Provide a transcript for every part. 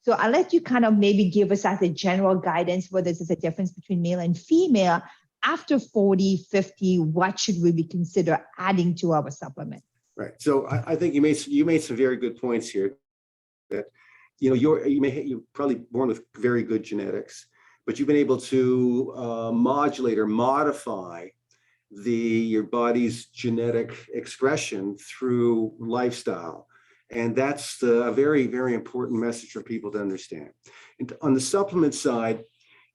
So I'll let you kind of maybe give us as a general guidance whether there's a difference between male and female. After 40, 50, what should we be consider adding to our supplement? Right. So I think you made some very good points here. That you're probably born with very good genetics, but you've been able to modulate or modify your body's genetic expression through lifestyle. And that's a very, very important message for people to understand. And on the supplement side,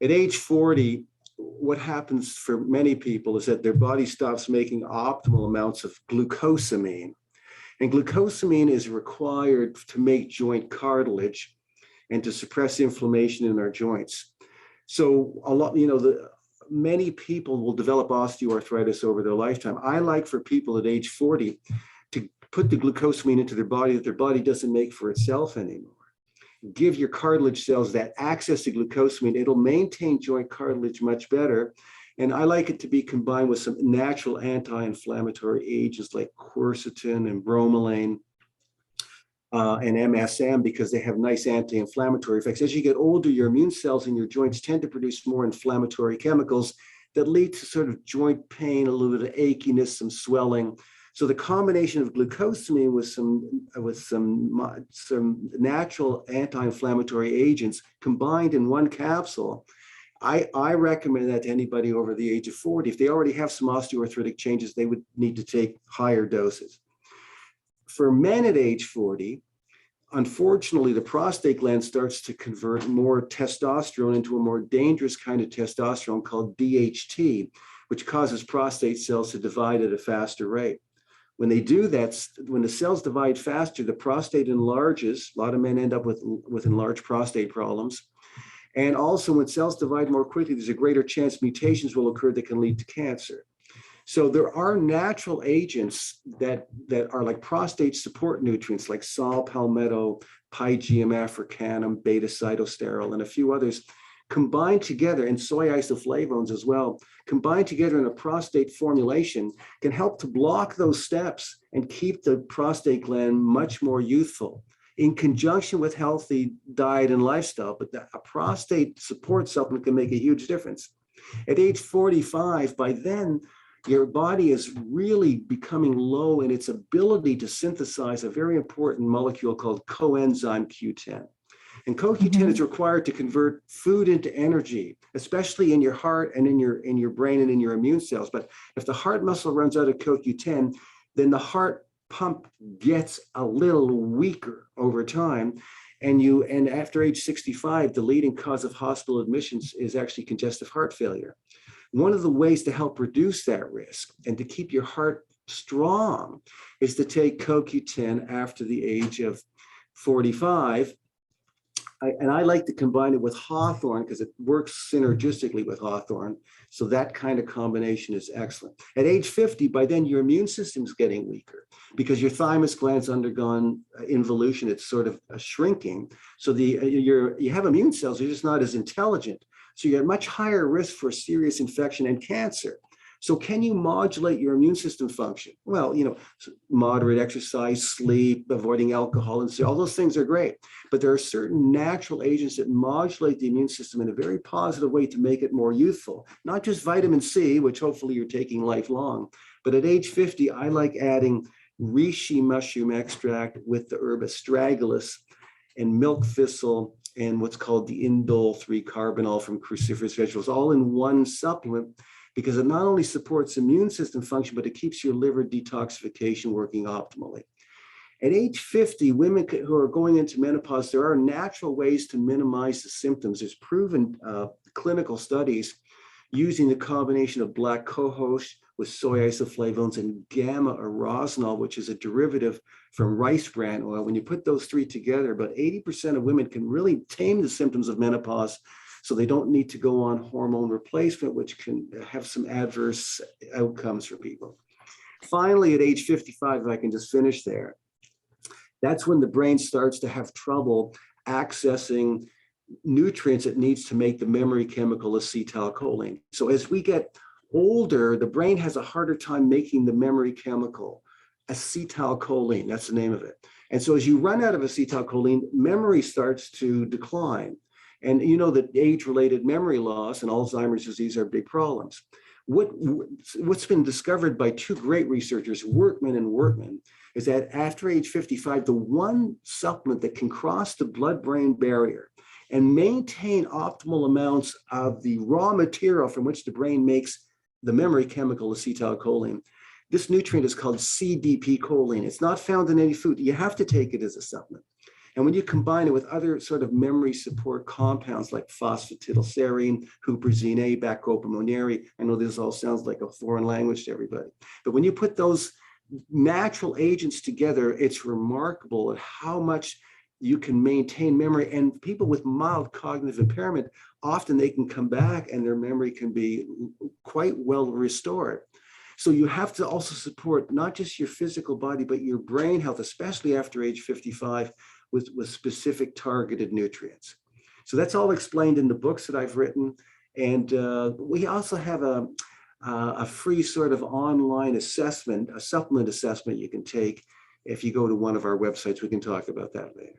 at age 40, what happens for many people is that their body stops making optimal amounts of glucosamine. And glucosamine is required to make joint cartilage and to suppress inflammation in our joints. So many people will develop osteoarthritis over their lifetime. I like for people at age 40 to put the glucosamine into their body that their body doesn't make for itself anymore. Give your cartilage cells that access to glucosamine. It'll maintain joint cartilage much better. And I like it to be combined with some natural anti-inflammatory agents like quercetin and bromelain and MSM, because they have nice anti-inflammatory effects. As you get older, your immune cells in your joints tend to produce more inflammatory chemicals that lead to sort of joint pain, a little bit of achiness, some swelling. So the combination of glucosamine with some natural anti-inflammatory agents combined in one capsule, I recommend that to anybody over the age of 40. If they already have some osteoarthritic changes, they would need to take higher doses. For men at age 40, unfortunately, the prostate gland starts to convert more testosterone into a more dangerous kind of testosterone called DHT, which causes prostate cells to divide at a faster rate. When they do that, when the cells divide faster, the prostate enlarges. A lot of men end up with enlarged prostate problems. And also, when cells divide more quickly, there's a greater chance mutations will occur that can lead to cancer. So there are natural agents that are like prostate support nutrients, like saw palmetto, Pygeum africanum, beta-cytosterol, and a few others, combined together, and soy isoflavones as well, combined together in a prostate formulation can help to block those steps and keep the prostate gland much more youthful in conjunction with healthy diet and lifestyle. But a prostate support supplement can make a huge difference. At age 45, by then, your body is really becoming low in its ability to synthesize a very important molecule called coenzyme Q10. And CoQ10 is required to convert food into energy, especially in your heart and in your brain and in your immune cells. But if the heart muscle runs out of CoQ10, then the heart pump gets a little weaker over time. And after age 65, the leading cause of hospital admissions is actually congestive heart failure. One of the ways to help reduce that risk and to keep your heart strong is to take CoQ10 after the age of 45. I like to combine it with hawthorn because it works synergistically with hawthorn. So that kind of combination is excellent. At age 50, by then your immune system's getting weaker because your thymus gland's undergone involution. It's sort of shrinking. So you have immune cells, they're just not as intelligent. So you get much higher risk for serious infection and cancer. So can you modulate your immune system function? Well, moderate exercise, sleep, avoiding alcohol, and so all those things are great. But there are certain natural agents that modulate the immune system in a very positive way to make it more youthful. Not just vitamin C, which hopefully you're taking lifelong, but at age 50, I like adding reishi mushroom extract with the herb astragalus and milk thistle and what's called the indole 3-carbinol from cruciferous vegetables, all in one supplement, because it not only supports immune system function, but it keeps your liver detoxification working optimally. At age 50, women who are going into menopause, there are natural ways to minimize the symptoms. There's proven clinical studies using the combination of black cohosh with soy isoflavones and gamma arosinol, which is a derivative from rice bran oil. When you put those three together, about 80% of women can really tame the symptoms of menopause, so they don't need to go on hormone replacement, which can have some adverse outcomes for people. Finally, at age 55, if I can just finish there, that's when the brain starts to have trouble accessing nutrients it needs to make the memory chemical acetylcholine. So as we get older, the brain has a harder time making the memory chemical acetylcholine, that's the name of it. And so as you run out of acetylcholine, memory starts to decline. And you know that age-related memory loss and Alzheimer's disease are big problems. What's been discovered by two great researchers, Workman and Workman, is that after age 55, the one supplement that can cross the blood-brain barrier and maintain optimal amounts of the raw material from which the brain makes the memory chemical acetylcholine. This nutrient is called Cdp choline. It's not found in any food. You have to take it as a supplement. And when you combine it with other sort of memory support compounds like phosphatidylserine, huperzine A, bacopamoneary, I know this all sounds like a foreign language to everybody, but when you put those natural agents together, it's remarkable at how much you can maintain memory. And people with mild cognitive impairment, often they can come back and their memory can be quite well restored. So you have to also support not just your physical body, but your brain health, especially after age 55, with specific targeted nutrients. So that's all explained in the books that I've written. And we also have a free sort of online assessment, a supplement assessment you can take if you go to one of our websites. We can talk about that later.